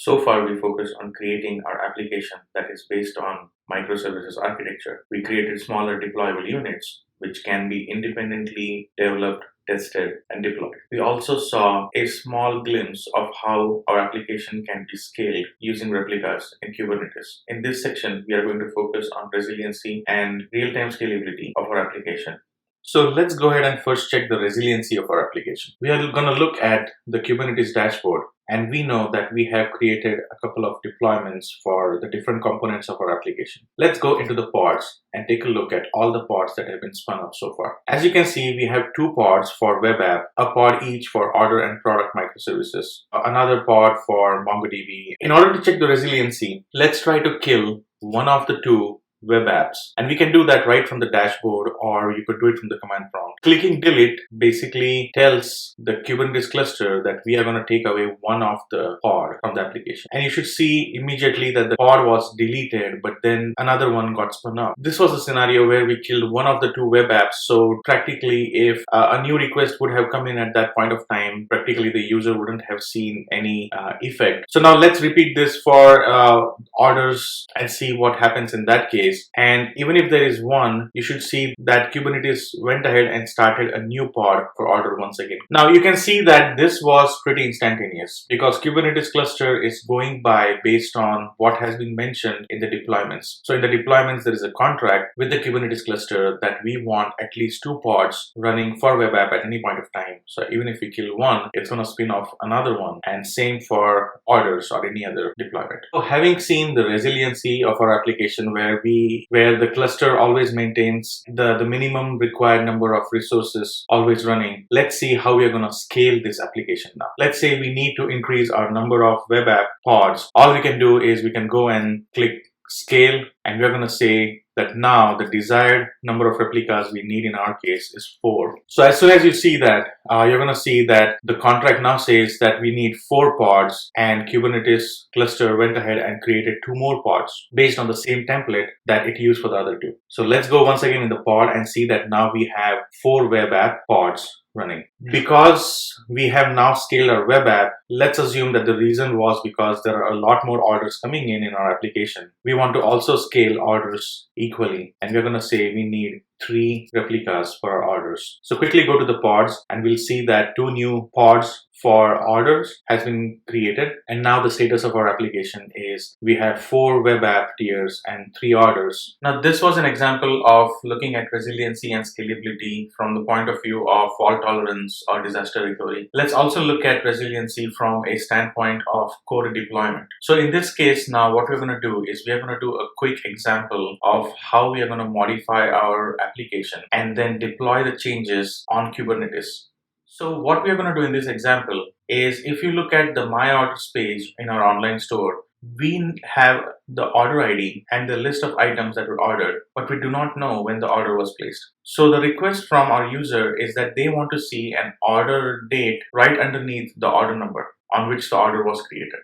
So far, we focused on creating our application that is based on microservices architecture. We created smaller deployable units which can be independently developed, tested, and deployed. We also saw a small glimpse of how our application can be scaled using replicas in Kubernetes. In this section, we are going to focus on resiliency and real-time scalability of our application. So let's go ahead and first check the resiliency of our application. We are going to look at the Kubernetes dashboard, and we know that we have created a couple of deployments for the different components of our application. Let's go into the pods and take a look at all the pods that have been spun up so far. As you can see, we have 2 pods for web app, a pod each for order and product microservices, another pod for MongoDB. In order to check the resiliency, let's try to kill one of the 2 web apps, and we can do that right from the dashboard, or you could do it from the command prompt. Clicking delete basically tells the Kubernetes cluster that we are going to take away one of the pod from the application, and you should see immediately that the pod was deleted, but then another one got spun up. This was a scenario where we killed one of the 2 web apps, so practically if a new request would have come in at that point of time, practically the user wouldn't have seen any effect. So now let's repeat this for orders and see what happens in that case. And even if there is one, you should see that Kubernetes went ahead and started a new pod for order once again. Now you can see that this was pretty instantaneous because Kubernetes cluster is going by based on what has been mentioned in the deployments. So in the deployments, there is a contract with the Kubernetes cluster that we want at least 2 pods running for web app at any point of time. So even if we kill one, it's going to spin off another one, and same for orders or any other deployment. So having seen the resiliency of our application where the cluster always maintains the minimum required number of resources always running, let's see how we are going to scale this application now. Let's say we need to increase our number of web app pods. All we can do is we can go and click scale, and we're going to say that now the desired number of replicas we need in our case is 4. So as soon as you see that, you're going to see that the contract now says that we need 4 pods, and Kubernetes cluster went ahead and created 2 more pods based on the same template that it used for the other 2. So let's go once again in the pod and see that now we have 4 web app pods running. Because we have now scaled our web app, let's assume that the reason was because there are a lot more orders coming in our application. We want to also scale orders equally, and we're going to say we need 3 replicas for our orders. So quickly go to the pods, and we'll see that 2 new pods for orders has been created, and now the status of our application is we have 4 web app tiers and 3 orders. Now this was an example of looking at resiliency and scalability from the point of view of fault tolerance or disaster recovery. Let's also look at resiliency from a standpoint of code deployment. So in this case, now what we're going to do is we are going to do a quick example of how we are going to modify our application and then deploy the changes on Kubernetes. So what we are going to do in this example is, if you look at the My Orders page in our online store, we have the order ID and the list of items that were ordered, but we do not know when the order was placed. So the request from our user is that they want to see an order date right underneath the order number on which the order was created.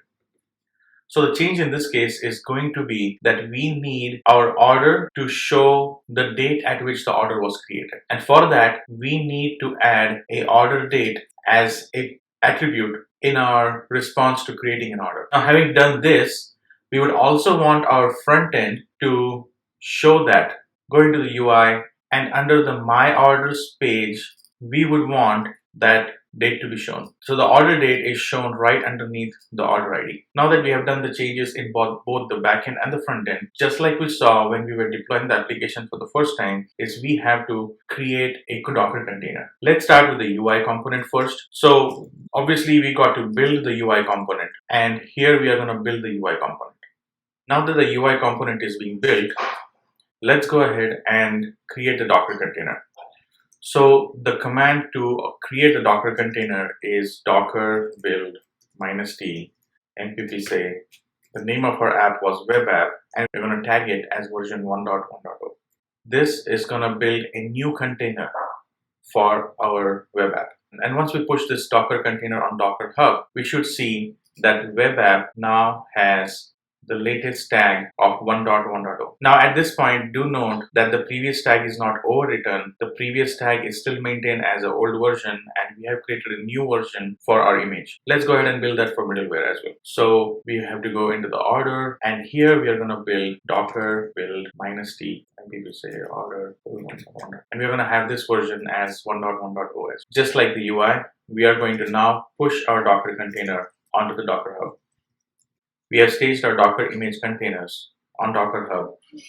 So the change in this case is going to be that we need our order to show the date at which the order was created. And for that, we need to add a order date as an attribute in our response to creating an order. Now, having done this, we would also want our front end to show that. Go into the UI, and under the My Orders page, we would want that date to be shown. So the order date is shown right underneath the order ID. Now that we have done the changes in both the backend and the front end, just like we saw when we were deploying the application for the first time, is we have to create a Docker container. Let's start with the UI component first. So obviously we got to build the UI component, and here we are going to build the UI component. Now that the UI component is being built, let's go ahead and create the Docker container. So the command to create a Docker container is docker build -t npm say. The name of our app was web app, and we're going to tag it as version 1.1.0. This is going to build a new container for our web app. And once we push this Docker container on Docker Hub, we should see that web app now has the latest tag of 1.1.0. Now at this point, do note that the previous tag is not overwritten. The previous tag is still maintained as an old version, and we have created a new version for our image. Let's go ahead and build that for middleware as well. So we have to go into the order, and here we are going to build docker build -t, and we will say order, and we're going to have this version as 1.1.os. Just like the UI, we are going to now push our Docker container onto the Docker Hub. We have staged our Docker image containers on Docker Hub,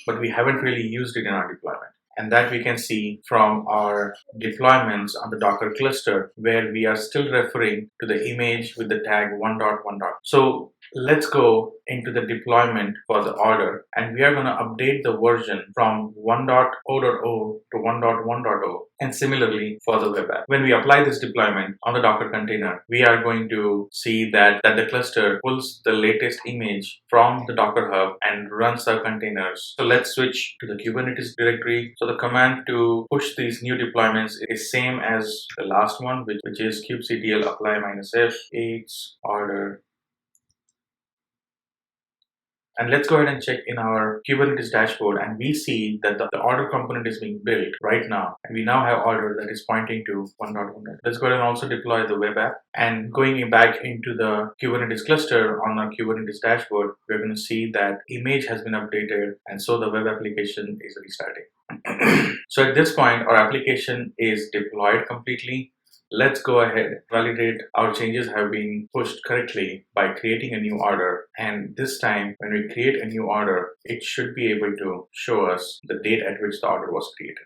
but we haven't really used it in our deployment. And that we can see from our deployments on the Docker cluster, where we are still referring to the image with the tag 1.1. So let's go into the deployment for the order, and we are going to update the version from 1.0.0 to 1.1.0, and similarly for the web app. When we apply this deployment on the Docker container, we are going to see that the cluster pulls the latest image from the Docker Hub and runs our containers. So let's switch to the Kubernetes directory. So the command to push these new deployments is same as the last one, which is kubectl apply -f aids order. And let's go ahead and check in our Kubernetes dashboard, and we see that the order component is being built right now. And we now have order that is pointing to 1.1. Let's go ahead and also deploy the web app. And going back into the Kubernetes cluster on our Kubernetes dashboard, we're going to see that image has been updated, and so the web application is restarting. So at this point, our application is deployed completely. Let's go ahead, validate our changes have been pushed correctly by creating a new order. And this time, when we create a new order, it should be able to show us the date at which the order was created.